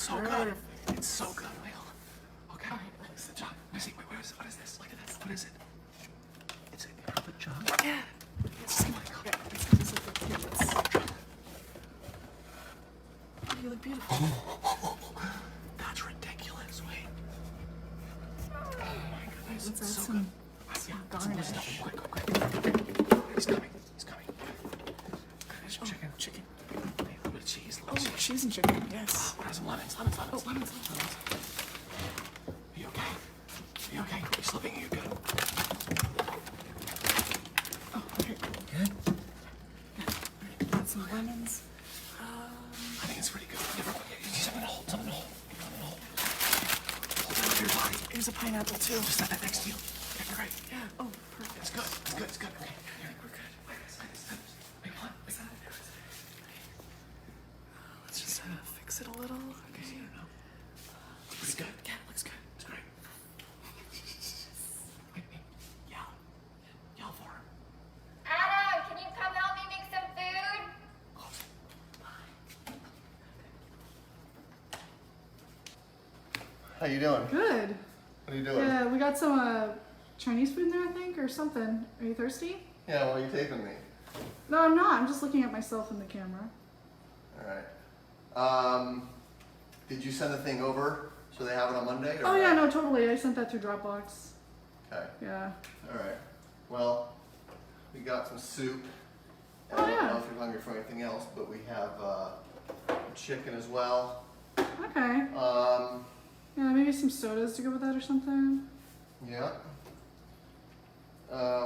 so good. It's so good. Wait, hold on. Okay. It's the jug. Let me see. Wait, where is it? What is this? Look at this. What is it? It's a jug? Yeah. Oh my God. You look beautiful. That's ridiculous. Wait. Oh my goodness. Let's It's so add good. some garnish. Quick. He's coming. Chicken. Hey, a little bit of cheese. Oh, cheese and chicken, yes. What are some lemons? Oh, lemons. Are you okay? Are you okay? Are you slipping? Are you good? Oh, okay. Good? Add some lemons. I think it's pretty good. Something to hold. Hold it over your body. Here's a pineapple, too. Just set that next to you. Okay, great. Yeah. Oh, perfect. It's good. Okay. I think we're good. Wait, what? Is that it? Let's just fix it a little. Okay. It's pretty good. Yeah, it looks good. It's great. Wait. Yell for him. Adam, can you come help me make some food? Close it. How you doing? Good. What are you doing? Yeah, we got some Chinese food in there, I think, or something. Are you thirsty? Yeah, why are you taping me? No, I'm not. I'm just looking at myself in the camera. Alright. Did you send the thing over so they have it on Monday? Or Oh, yeah, no, totally. I sent that through Dropbox. Okay. Yeah. Alright. Well, we got some soup. And Oh, I don't yeah. know if you're hungry for anything else, but we have chicken as well. Okay. Um, Yeah, maybe some sodas to go with that or something. yeah.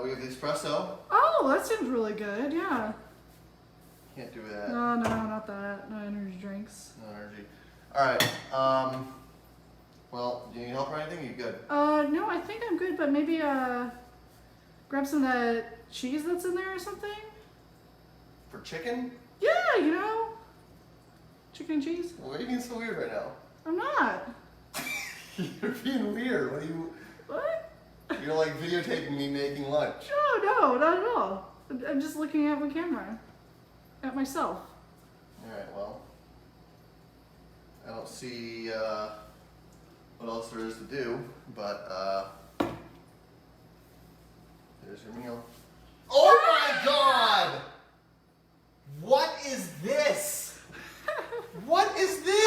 We have the espresso. Oh, that seems really good. Yeah. Can't do that. No, not that. No energy drinks. No energy. Alright. Well, do you need help or anything? You good? No, I think I'm good, but maybe grab some of that cheese that's in there or something. For chicken? Yeah, you know, chicken and cheese. Why are you being so weird right now? I'm not. You're being weird. What are you? What? You're like videotaping me making lunch. No, not at all. I'm just looking at my camera, at myself. Alright, well. I don't see what else there is to do, but there's your meal. Oh my god! What is this? What is this?